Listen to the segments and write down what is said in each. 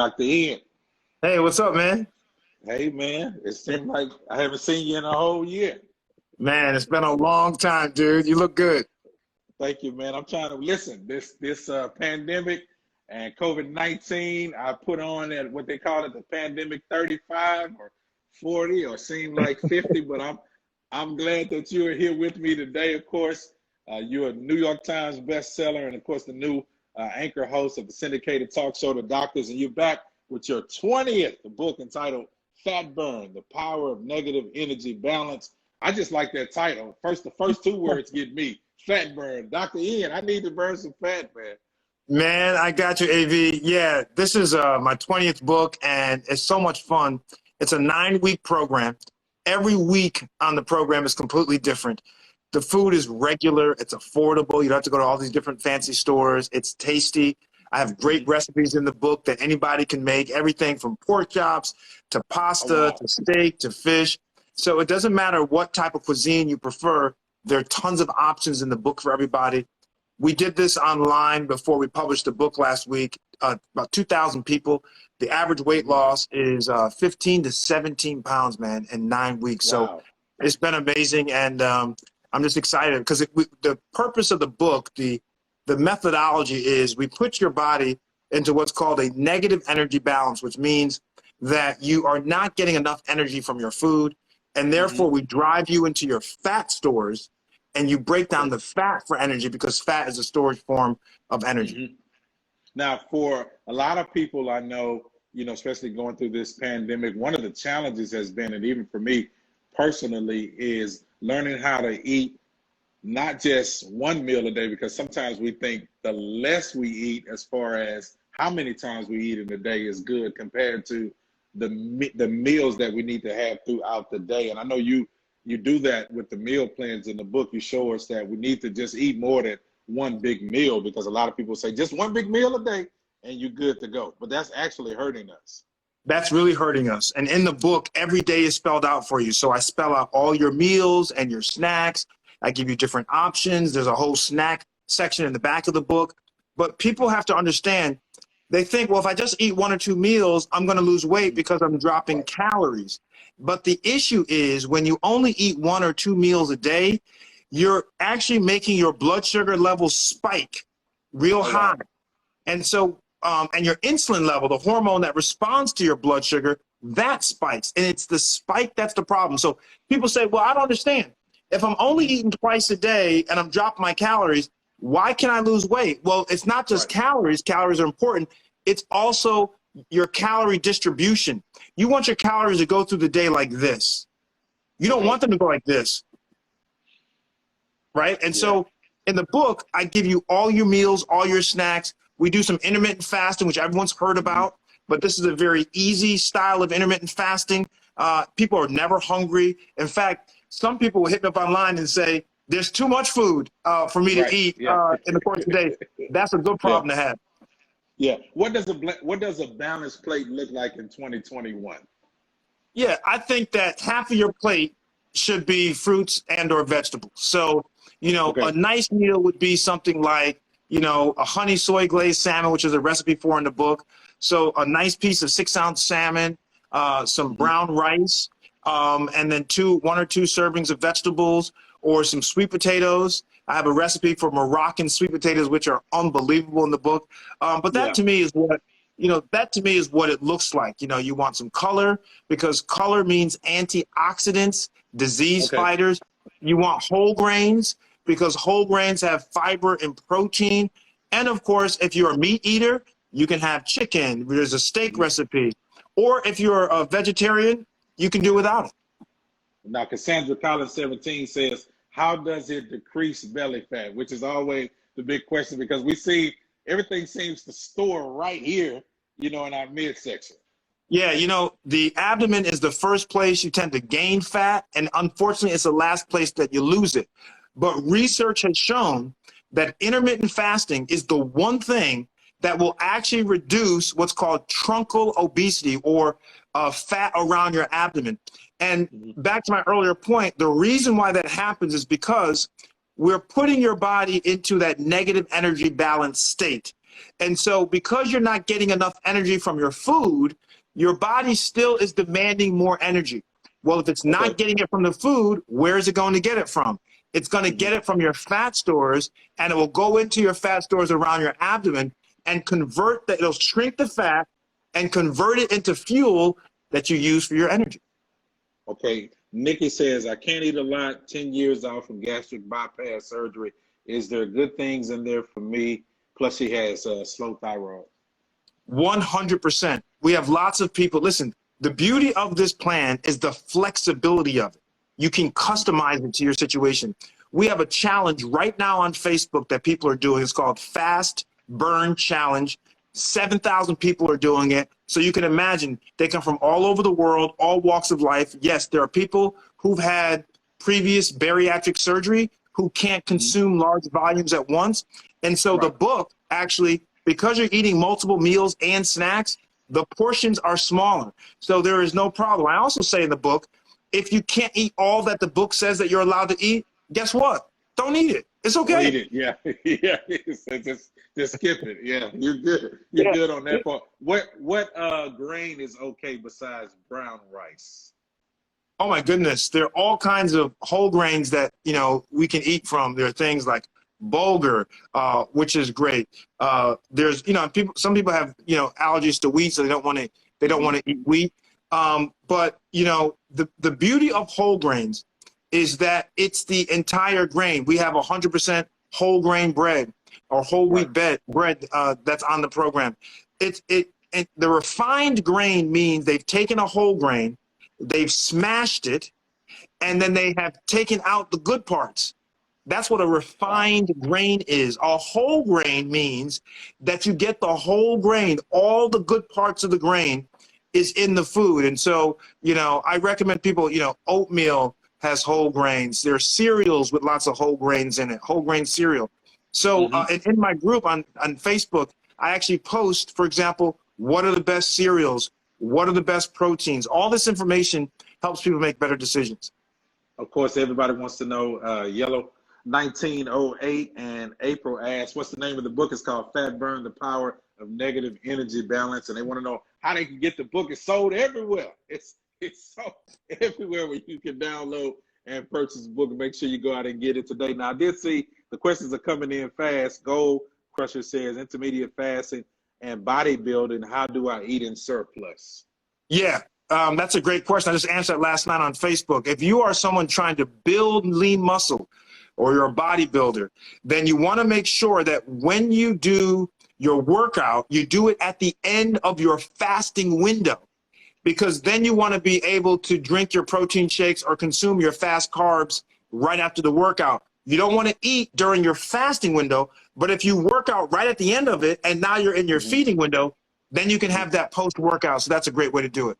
Dr. Ian. Hey, what's up, man? Hey, man. It seems like I haven't seen you in a whole year. Man, it's been a long time, dude. You look good. Thank you, man. I'm trying to listen. This pandemic and COVID-19, I put on at what they call it, the pandemic 35 or 40 or seem like 50, but I'm glad that you are here with me today. Of course, you're a New York Times bestseller and, of course, the new anchor host of the syndicated talk show, The Doctors, and you're back with your 20th book entitled Fat Burn, The Power of Negative Energy Balance. I just like that title. The first two words get me, fat burn. Dr. Ian, I need to burn some fat, man. Man, I got you, AV. Yeah, this is my 20th book, and it's so much fun. It's a 9-week program. Every week on the program is completely different. The food is regular. It's affordable. You don't have to go to all these different fancy stores. It's tasty. I have great recipes in the book that anybody can make, everything from pork chops to pasta to steak to fish. So it doesn't matter what type of cuisine you prefer. There are tons of options in the book for everybody. We did this online before we published the book last week, about 2,000 people. The average weight loss is 15 to 17 pounds, man, in 9 weeks. Wow. So it's been amazing, and I'm just excited because the purpose of the book, the methodology is we put your body into what's called a negative energy balance, which means that you are not getting enough energy from your food, and therefore we drive you into your fat stores and you break down the fat for energy because fat is a storage form of energy. Now, for a lot of people I know, especially going through this pandemic, one of the challenges has been, and even for me personally, is learning how to eat not just one meal a day, because sometimes we think the less we eat as far as how many times we eat in a day is good compared to the meals that we need to have throughout the day. And I know you do that with the meal plans in the book. You show us that we need to just eat more than one big meal, because a lot of people say just one big meal a day and you're good to go. But that's actually hurting us. That's really hurting us. And in the book, every day is spelled out for you. So I spell out all your meals and your snacks. I give you different options. There's a whole snack section in the back of the book. But people have to understand, they think, well, if I just eat 1 or 2 meals, I'm going to lose weight because I'm dropping calories. But the issue is when you only eat 1 or 2 meals a day, you're actually making your blood sugar levels spike real high. And so, and your insulin level, the hormone that responds to your blood sugar, that spikes. And it's the spike that's the problem. So people say, well, I don't understand. If I'm only eating twice a day and I'm dropping my calories, why can I lose weight? Well, it's not just calories. Calories are important. It's also your calorie distribution. You want your calories to go through the day like this. You don't want them to go like this. Right? And so in the book, I give you all your meals, all your snacks. We do some intermittent fasting, which everyone's heard about, but this is a very easy style of intermittent fasting. People are never hungry. In fact, some people will hit me up online and say, there's too much food for me to eat in the course of the day. That's a good problem to have. Yeah. What does a balanced plate look like in 2021? Yeah, I think that half of your plate should be fruits and or vegetables. So, a nice meal would be something like, a honey soy glazed salmon, which is a recipe for in the book. So a nice piece of 6-ounce salmon, some brown rice, and then 1 or 2 servings of vegetables or some sweet potatoes. I have a recipe for Moroccan sweet potatoes, which are unbelievable in the book. But that to me is what, it looks like. You want some color because color means antioxidants, disease fighters. You want whole grains because whole grains have fiber and protein. And of course, if you're a meat eater, you can have chicken. There's a steak recipe. Or if you're a vegetarian, you can do without it. Now, Cassandra Collins 17 says, how does it decrease belly fat? Which is always the big question because we see everything seems to store right here, in our midsection. Yeah, the abdomen is the first place you tend to gain fat, and unfortunately, it's the last place that you lose it. But research has shown that intermittent fasting is the one thing that will actually reduce what's called truncal obesity or fat around your abdomen. And back to my earlier point, the reason why that happens is because we're putting your body into that negative energy balance state. And so because you're not getting enough energy from your food, your body still is demanding more energy. Well, if it's not getting it from the food, where is it going to get it from? It's going to get it from your fat stores, and it will go into your fat stores around your abdomen and convert that. It'll shrink the fat and convert it into fuel that you use for your energy. Okay. Nikki says, I can't eat a lot, 10 years out from gastric bypass surgery. Is there good things in there for me? Plus she has slow thyroid. 100%. We have lots of people. Listen, the beauty of this plan is the flexibility of it. You can customize it to your situation. We have a challenge right now on Facebook that people are doing. It's called Fast Burn Challenge. 7,000 people are doing it. So you can imagine they come from all over the world, all walks of life. Yes, there are people who've had previous bariatric surgery who can't consume large volumes at once. And so the book actually, because you're eating multiple meals and snacks, the portions are smaller. So there is no problem. I also say in the book, if you can't eat all that the book says that you're allowed to eat, guess what? Don't eat it. It's okay. Don't eat it. Yeah. Yeah. Just skip it. Yeah. You're good. You're good on that part. What grain is okay besides brown rice? Oh my goodness. There are all kinds of whole grains that, you know, we can eat from. There are things like bulgur, which is great. There's, you know, some people have, you know, allergies to wheat, so they don't want to eat wheat. But you know, the beauty of whole grains is that it's the entire grain. We have 100% whole grain bread or whole wheat bread that's on the program. And the refined grain means they've taken a whole grain, they've smashed it, and then they have taken out the good parts. That's what a refined grain is. A whole grain means that you get the whole grain, all the good parts of the grain is in the food. And so, you know, I recommend people, you know, oatmeal has whole grains. There are cereals with lots of whole grains in it, whole grain cereal. So in my group on Facebook, I actually post, for example, what are the best cereals? What are the best proteins? All this information helps people make better decisions. Of course, everybody wants to know Yellow 1908, and April asks, what's the name of the book? It's called Fat Burn, The Power of Negative Energy Balance. And they want to know how they can get the book. It's sold everywhere. It's sold everywhere where you can download and purchase the book. And make sure you go out and get it today. Now, I did see the questions are coming in fast. Gold Crusher says, intermediate fasting and bodybuilding, how do I eat in surplus? Yeah. That's a great question. I just answered that last night on Facebook. If you are someone trying to build lean muscle or you're a bodybuilder, then you want to make sure that when you do your workout, you do it at the end of your fasting window, because then you want to be able to drink your protein shakes or consume your fast carbs right after the workout. You don't want to eat during your fasting window, but if you work out right at the end of it and now you're in your feeding window, then you can have that post-workout. So that's a great way to do it.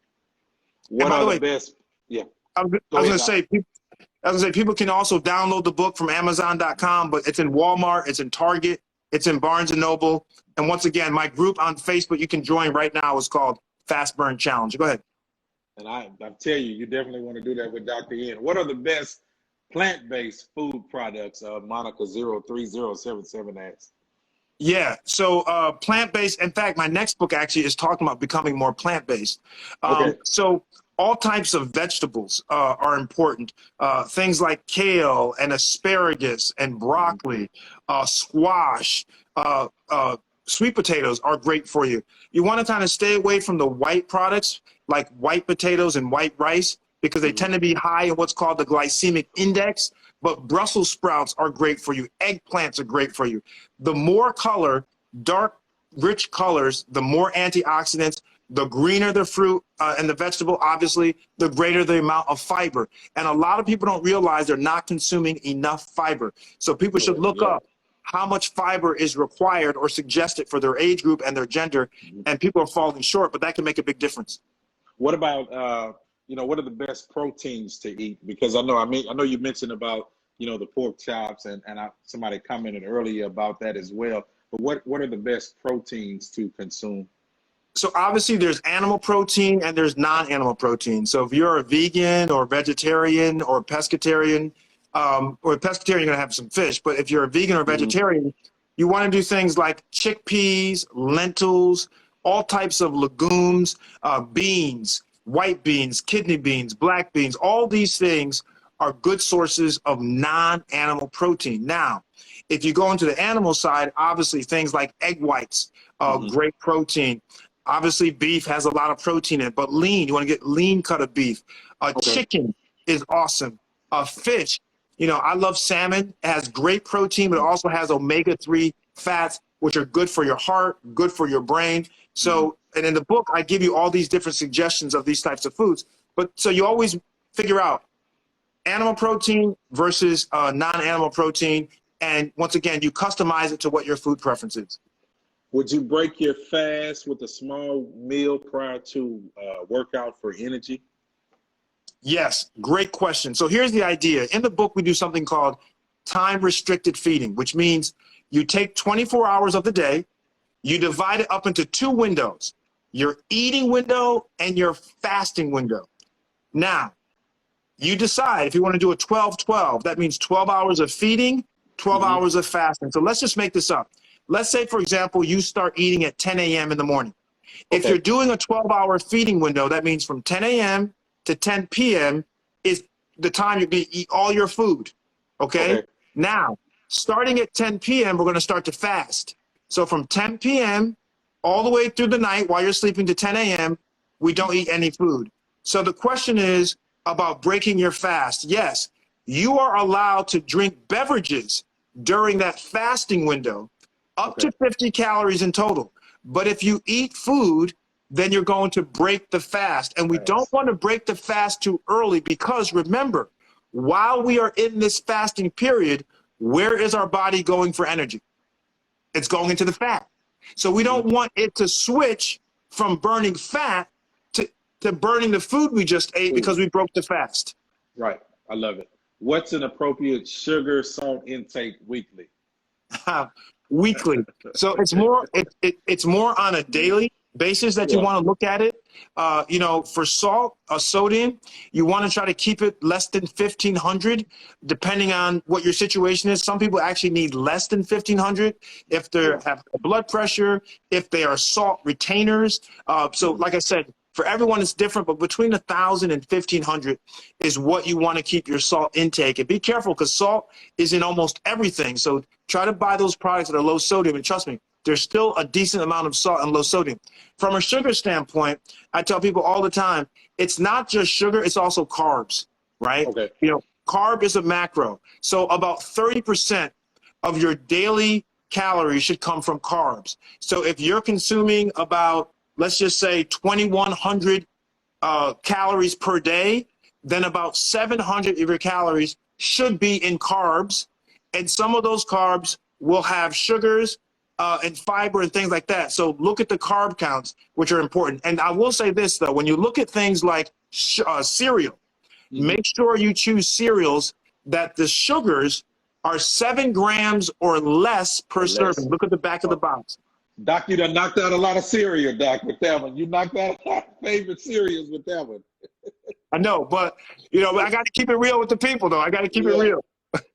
What are the best? Yeah. I was going to say, people can also download the book from Amazon.com, but it's in Walmart, it's in Target, it's in Barnes & Noble. And once again, my group on Facebook you can join right now is called Fast Burn Challenge. Go ahead. And I tell you, you definitely want to do that with Dr. Ian. What are the best plant-based food products? Monica 03077 asks. Yeah, so plant-based, in fact, my next book actually is talking about becoming more plant-based. So all types of vegetables are important. Things like kale and asparagus and broccoli, squash, sweet potatoes are great for you. You want to kind of stay away from the white products like white potatoes and white rice because they tend to be high in what's called the glycemic index. But Brussels sprouts are great for you. Eggplants are great for you. The more color, dark, rich colors, the more antioxidants, the greener the fruit and the vegetable, obviously, the greater the amount of fiber. And a lot of people don't realize they're not consuming enough fiber. So people should look up how much fiber is required or suggested for their age group and their gender. And people are falling short, but that can make a big difference. What about, you know, what are the best proteins to eat? Because I know you mentioned about, you know, the pork chops and somebody commented earlier about that as well. But what are the best proteins to consume? So obviously there's animal protein and there's non-animal protein. So if you're a vegan or vegetarian or pescatarian, you're gonna have some fish. But if you're a vegan or vegetarian, you want to do things like chickpeas, lentils, all types of legumes, beans, white beans, kidney beans, black beans. All these things are good sources of non-animal protein. Now, if you go into the animal side, obviously things like egg whites, great protein. Obviously, beef has a lot of protein in it, but lean, you want to get lean cut of beef. Chicken is awesome. Fish, you know, I love salmon. It has great protein, but it also has omega-3 fats, which are good for your heart, good for your brain. So, and in the book, I give you all these different suggestions of these types of foods. But so you always figure out animal protein versus non-animal protein. And once again, you customize it to what your food preference is. Would you break your fast with a small meal prior to workout for energy? Yes, great question. So here's the idea. In the book, we do something called time-restricted feeding, which means you take 24 hours of the day, you divide it up into 2 windows, your eating window and your fasting window. Now, you decide if you want to do a 12-12, that means 12 hours of feeding, 12 hours of fasting. So let's just make this up. Let's say, for example, you start eating at 10 a.m. in the morning. If you're doing a 12-hour feeding window, that means from 10 a.m. to 10 p.m. is the time you're going to eat all your food, okay? Now, starting at 10 p.m., we're going to start to fast. So from 10 p.m. all the way through the night while you're sleeping to 10 a.m., we don't eat any food. So the question is about breaking your fast. Yes, you are allowed to drink beverages during that fasting window, up to 50 calories in total. But if you eat food, then you're going to break the fast. And we don't want to break the fast too early because remember, while we are in this fasting period, where is our body going for energy? It's going into the fat. So we don't want it to switch from burning fat to burning the food we just ate because we broke the fast. Right. I love it. What's an appropriate sugar, salt intake weekly? Weekly. So it's more it's more on a daily basis that you want to look at it. You know, for salt, sodium, you want to try to keep it less than 1,500, depending on what your situation is. Some people actually need less than 1,500 if they have blood pressure, if they are salt retainers. So like I said, for everyone it's different, but between 1,000 and 1,500 is what you want to keep your salt intake. And be careful because salt is in almost everything. So try to buy those products that are low sodium, and trust me, there's still a decent amount of salt and low sodium. From a sugar standpoint, I tell people all the time, it's not just sugar, it's also carbs, right? You know, carb is a macro. So about 30% of your daily calories should come from carbs. So if you're consuming about, let's just say 2,100 calories per day, then about 700 of your calories should be in carbs. And some of those carbs will have sugars and fiber and things like that. So look at the carb counts, which are important. And I will say this, though, when you look at things like cereal, make sure you choose cereals that the sugars are 7 grams or less per serving. Look at the back of the box. Doc, you done knocked out a lot of cereal, Doc, with that one. You knocked out a lot of favorite cereals with that one. I know, but, you know, I got to keep it real with the people, though. I got to keep it real.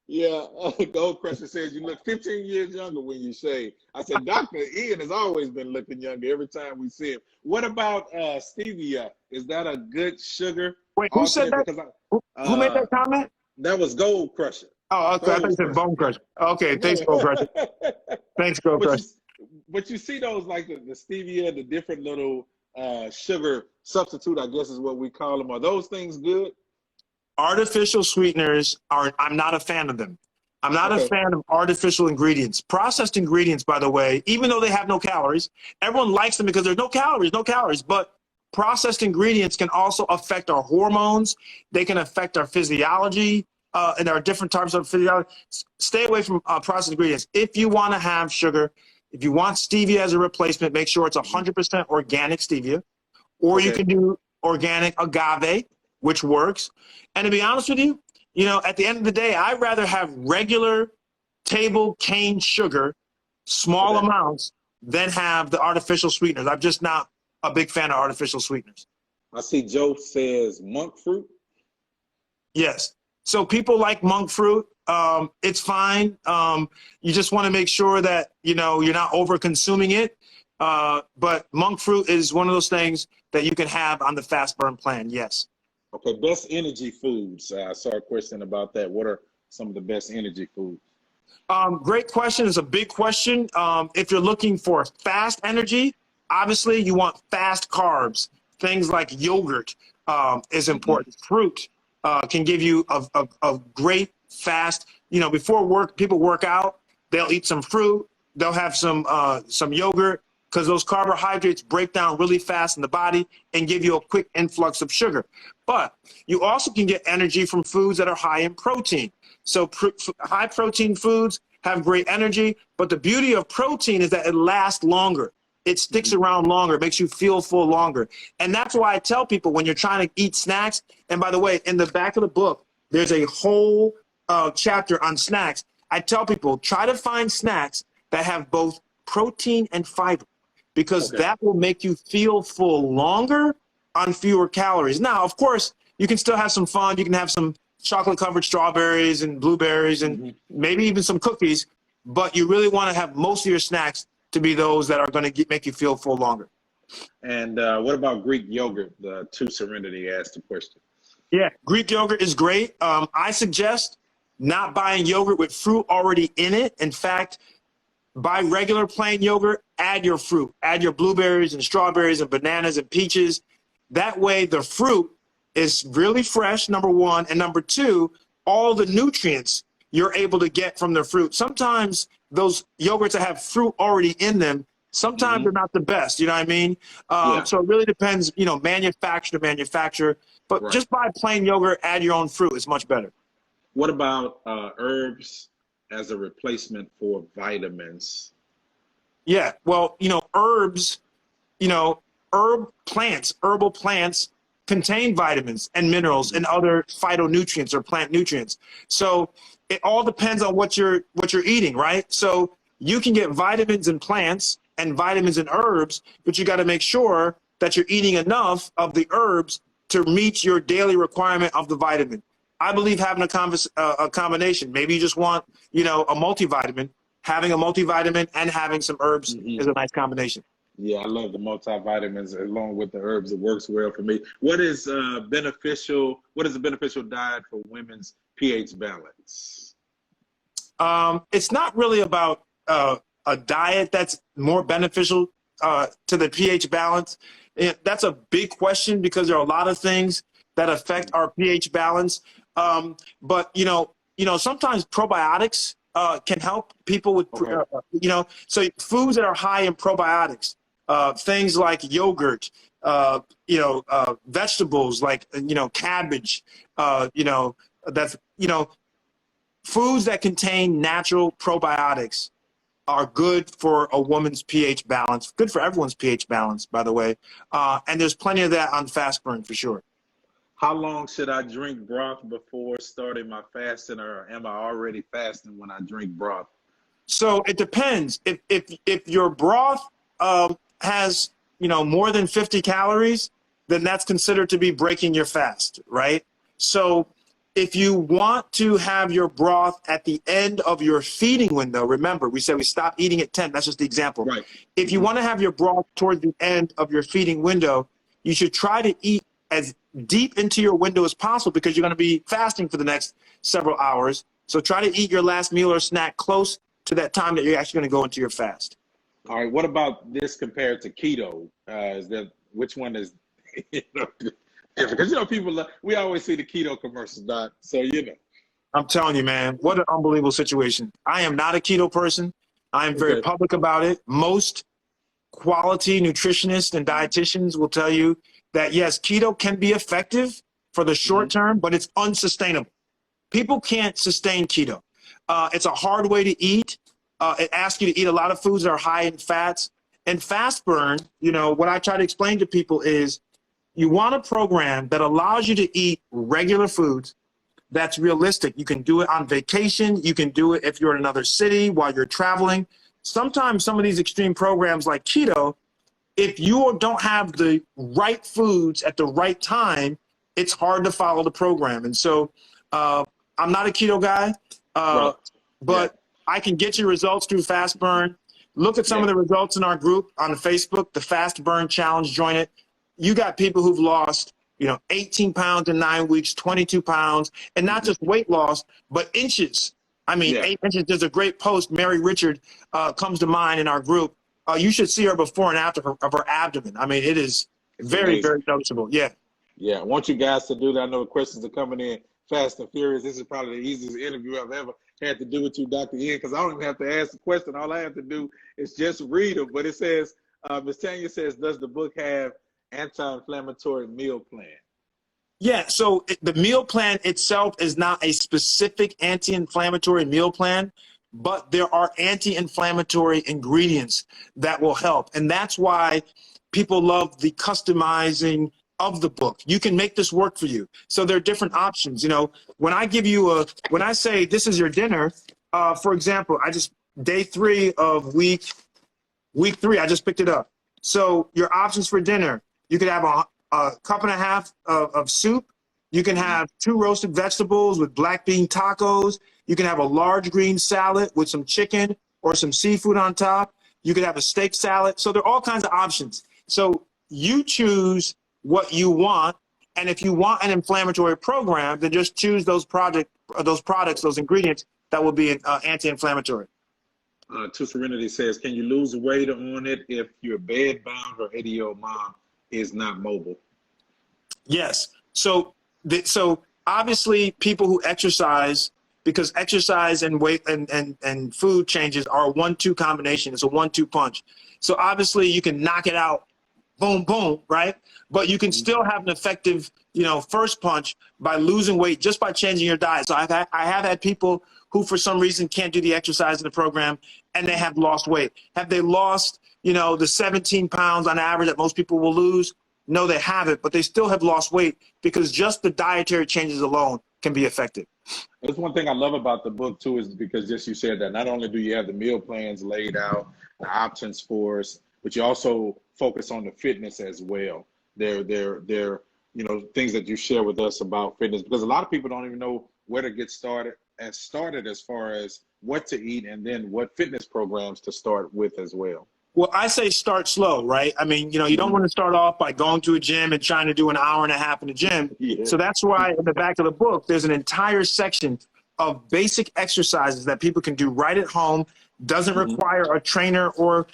Yeah, Gold Crusher says you look 15 years younger when you shave. I said, Dr. Ian has always been looking younger every time we see him. What about stevia? Is that a good sugar? Wait, who said that? Who made that comment? That was Gold Crusher. Oh, okay. I thought you said Bone Crusher. Okay, thanks, Gold Crusher. Thanks, Gold Crusher. But you see those like the stevia, the different little sugar substitute, I guess is what we call them. Are those things good? Artificial sweeteners I'm not a fan of them. I'm not a fan of artificial ingredients. Processed ingredients, by the way, even though they have no calories, everyone likes them because there's no calories, but processed ingredients can also affect our hormones. They can affect our physiology, and there are different types of physiology. Stay away from processed ingredients. If you want to have sugar, if you want stevia as a replacement, make sure it's 100% organic stevia, or you can do organic agave, which works. And to be honest with you, you know, at the end of the day, I'd rather have regular table cane sugar, small amounts, than have the artificial sweeteners. I'm just not a big fan of artificial sweeteners. I see Joe says monk fruit. Yes. So people like monk fruit. It's fine. You just want to make sure that, you're not over consuming it. But monk fruit is one of those things that you can have on the fast burn plan. Yes. Okay. Best energy foods. I saw a question about that. What are some of the best energy foods? Great question. It's a big question. If you're looking for fast energy, obviously you want fast carbs. Things like yogurt is important. Fruit can give you a great fast, before work, people work out, they'll eat some fruit, they'll have some yogurt, because those carbohydrates break down really fast in the body and give you a quick influx of sugar. But you also can get energy from foods that are high in protein. So high protein foods have great energy, but the beauty of protein is that it lasts longer. It sticks around longer, makes you feel full longer. And that's why I tell people when you're trying to eat snacks, and by the way, in the back of the book, there's a whole chapter on snacks. I tell people, try to find snacks that have both protein and fiber, because that will make you feel full longer on fewer calories. Now, of course, you can still have some fun. You can have some chocolate-covered strawberries and blueberries and maybe even some cookies, but you really want to have most of your snacks to be those that are going to make you feel full longer. And what about Greek yogurt? The To Serenity asked the question. Yeah, Greek yogurt is great. I suggest not buying yogurt with fruit already in it. In fact, buy regular plain yogurt, add your fruit, add your blueberries and strawberries and bananas and peaches. That way the fruit is really fresh, number one, and number two, all the nutrients you're able to get from the fruit. Sometimes those yogurts that have fruit already in them, sometimes they're not the best, you know what I mean? So it really depends, manufacturer to manufacturer, but just buy plain yogurt, add your own fruit, it's much better. What about herbs as a replacement for vitamins? Yeah, well, herbs, herbal plants contain vitamins and minerals and other phytonutrients or plant nutrients. So it all depends on what you're eating, right? So you can get vitamins in plants and vitamins in herbs, but you got to make sure that you're eating enough of the herbs to meet your daily requirement of the vitamin. I believe having a combination, maybe you just want, a multivitamin, having a multivitamin and having some herbs is a nice combination. Yeah, I love the multivitamins along with the herbs. It works well for me. What is a beneficial diet for women's pH balance? It's not really about a diet that's more beneficial to the pH balance. That's a big question because there are a lot of things that affect our pH balance. But sometimes probiotics can help people with, so foods that are high in probiotics, things like yogurt, vegetables like, cabbage, foods that contain natural probiotics are good for a woman's pH balance, good for everyone's pH balance, by the way. And there's plenty of that on fast burn for sure. How long should I drink broth before starting my fasting, or am I already fasting when I drink broth? So it depends. If your broth has more than 50 calories, then that's considered to be breaking your fast, right? So if you want to have your broth at the end of your feeding window, remember we said we stop eating at 10. That's just the example. Right. If you want to have your broth toward the end of your feeding window, you should try to eat as deep into your window as possible because you're going to be fasting for the next several hours. So try to eat your last meal or snack close to that time that you're actually going to go into your fast. All right. What about this compared to keto? Which one is different? Because people we always see the keto commercials, Doc. So I'm telling you, man, what an unbelievable situation. I am not a keto person. I am very public about it. Most quality nutritionists and dietitians will tell you that yes, keto can be effective for the short term, but it's unsustainable. People can't sustain keto. It's a hard way to eat. It asks you to eat a lot of foods that are high in fats. And fast burn, what I try to explain to people is you want a program that allows you to eat regular foods that's realistic. You can do it on vacation. You can do it if you're in another city while you're traveling. Sometimes some of these extreme programs like keto, if you don't have the right foods at the right time, it's hard to follow the program. And so I'm not a keto guy, Right. Yeah. but I can get you results through Fast Burn. Look at some of Yeah. the results in our group on Facebook, the Fast Burn Challenge. Join it. You got people who've lost, 18 pounds in 9 weeks, 22 pounds, and not just weight loss, but inches. I mean, Yeah. 8 inches. There's a great post. Mary Richard comes to mind in our group. You should see her before and after of her abdomen. I mean, it is It's very, amazing. very noticeable. Yeah. Yeah. I want you guys to do that. I know the questions are coming in fast and furious. This is probably the easiest interview I've ever had to do with you, Dr. Ian, because I don't even have to ask the question. All I have to do is just read them. But it says, Ms. Tanya says, does the book have anti-inflammatory meal plan? Yeah, so the meal plan itself is not a specific anti-inflammatory meal plan, but there are anti-inflammatory ingredients that will help. And that's why people love the customizing of the book. You can make this work for you. So there are different options. When I say this is your dinner, for example, day 3 of week 3, I just picked it up. So your options for dinner, you could have a cup and a half of soup. You can have 2 roasted vegetables with black bean tacos. You can have a large green salad with some chicken or some seafood on top. You could have a steak salad. So there are all kinds of options. So you choose what you want. And if you want an inflammatory program, then just choose those products, those ingredients that will be anti-inflammatory. To Serenity says, can you lose weight on it if you're bed bound or 80-year-old mom is not mobile? Yes. So obviously people who exercise, because exercise and weight and food changes are a 1-2 combination. It's a 1-2 punch. So obviously you can knock it out, boom, boom, right? But you can still have an effective, first punch by losing weight just by changing your diet. So I have had people who for some reason can't do the exercise in the program and they have lost weight. Have they lost, the 17 pounds on average that most people will lose? No, they haven't, but they still have lost weight because just the dietary changes alone can be effective. That's one thing I love about the book too, is because just you said that not only do you have the meal plans laid out, the options for us, but you also focus on the fitness as well. They're things that you share with us about fitness, because a lot of people don't even know where to get started as far as what to eat and then what fitness programs to start with as well. Well, I say start slow, right? I mean, you don't want to start off by going to a gym and trying to do an hour and a half in the gym. Yeah. So that's why in the back of the book, there's an entire section of basic exercises that people can do right at home. Doesn't require a trainer or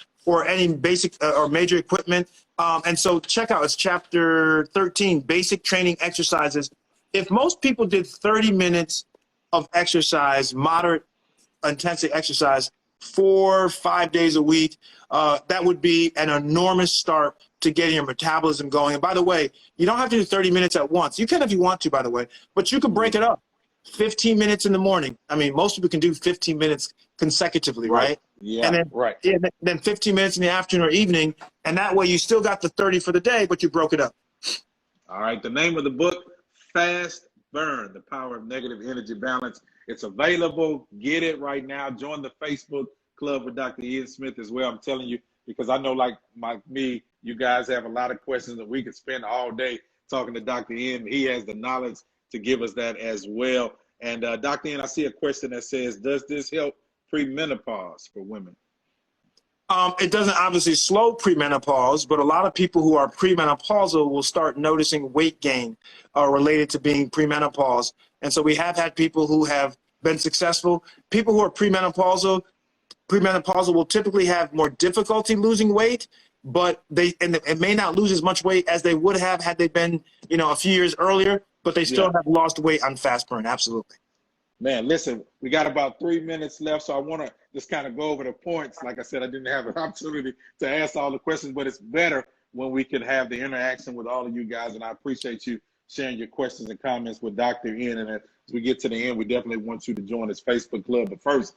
any basic or major equipment. And so check out, it's chapter 13, basic training exercises. If most people did 30 minutes of exercise, moderate intensity exercise, 4 or 5 days a week, that would be an enormous start to getting your metabolism going. And by the way, you don't have to do 30 minutes at once. You can if you want to, by the way, but you can break it up. 15 minutes in the morning. I mean, most people can do 15 minutes consecutively, right? Yeah, and then, right. Yeah, then 15 minutes in the afternoon or evening, and that way you still got the 30 for the day, but you broke it up. All right, the name of the book, Fast Burn, The Power of Negative Energy Balance. It's available. Get it right now. Join the Facebook club with Dr. Ian Smith as well. I'm telling you, because I know like me, you guys have a lot of questions that we could spend all day talking to Dr. Ian. He has the knowledge to give us that as well. And Dr. Ian, I see a question that says, does this help premenopause for women? It doesn't obviously slow premenopause, but a lot of people who are premenopausal will start noticing weight gain related to being premenopause. And so we have had people who have been successful. People who are premenopausal will typically have more difficulty losing weight, but they may not lose as much weight as they would have had they been, a few years earlier, but they still have lost weight on fast burn. Absolutely. Man, listen, we got about 3 minutes left, so I want to just kind of go over the points. Like I said, I didn't have an opportunity to ask all the questions, but it's better when we can have the interaction with all of you guys, and I appreciate you sharing your questions and comments with Dr. Ian. And as we get to the end, we definitely want you to join his Facebook club. But first,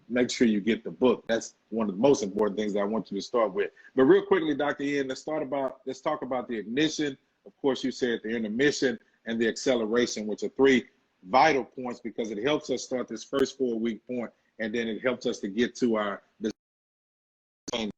make sure you get the book. That's one of the most important things that I want you to start with. But real quickly, Dr. Ian, let's talk about the ignition. Of course, you said the intermission and the acceleration, which are 3 vital points, because it helps us start this first 4-week point, and then it helps us to get to our design.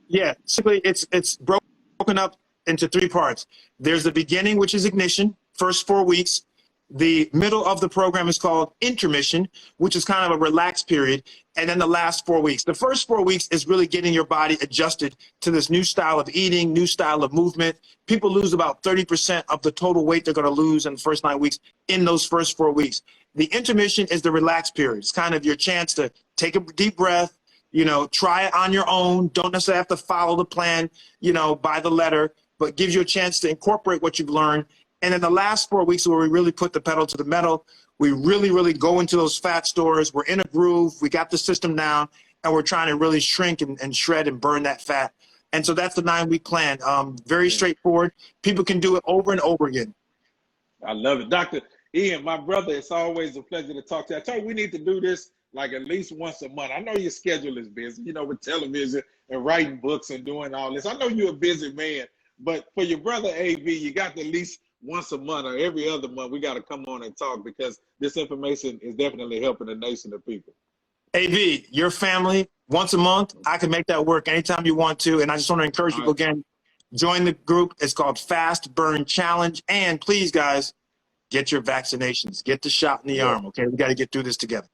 Yeah, simply it's broken up into 3 parts. There's the beginning, which is ignition, first 4 weeks. The middle of the program is called intermission, which is kind of a relaxed period. And then the last 4 weeks. The first 4 weeks is really getting your body adjusted to this new style of eating, new style of movement. People lose about 30% of the total weight they're going to lose in the first 9 weeks in those first 4 weeks. The intermission is the relaxed period. It's kind of your chance to take a deep breath, you know, try it on your own. Don't necessarily have to follow the plan, you know, by the letter, but gives you a chance to incorporate what you've learned. And then the last 4 weeks where we really put the pedal to the metal, we really go into those fat stores. We're in a groove. We got the system down, and we're trying to really shrink and shred and burn that fat. And so that's the 9-week plan. Very straightforward. People can do it over and over again. I love it. Dr. Ian, my brother, it's always a pleasure to talk to you. I told you we need to do this like at least once a month. I know your schedule is busy, you know, with television and writing books and doing all this. I know you're a busy man, but for your brother, AV, you got to at least once a month or every other month, we got to come on and talk, because this information is definitely helping the nation of people. AV, your family, once a month, I can make that work anytime you want to. And I just want to encourage people again, join the group. It's called Fast Burn Challenge. And please, guys, get your vaccinations. Get the shot in the arm, okay? We got to get through this together.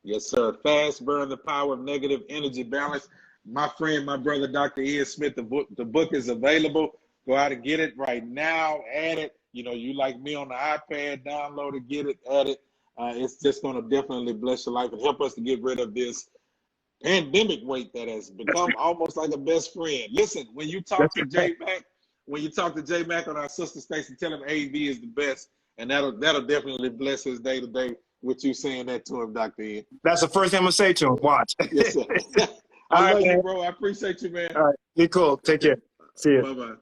Yes, sir. Fast Burn, the Power of Negative Energy Balance. My friend, my brother, Dr. Ian Smith, the book is available. Go out and get it right now. Add it. You know, you like me on the iPad, download it, get it, add it. It's just going to definitely bless your life and help us to get rid of this pandemic weight that has become almost like a best friend. Listen, when you talk to J Mac, on our sister station, tell him AV is the best, and that'll definitely bless his day to day with you saying that to him, Dr. Ian. That's the first thing I'm gonna say to him. Watch. Yes, sir. I love you, bro. I appreciate you, man. All right, be cool. Take care. See you. Bye-bye.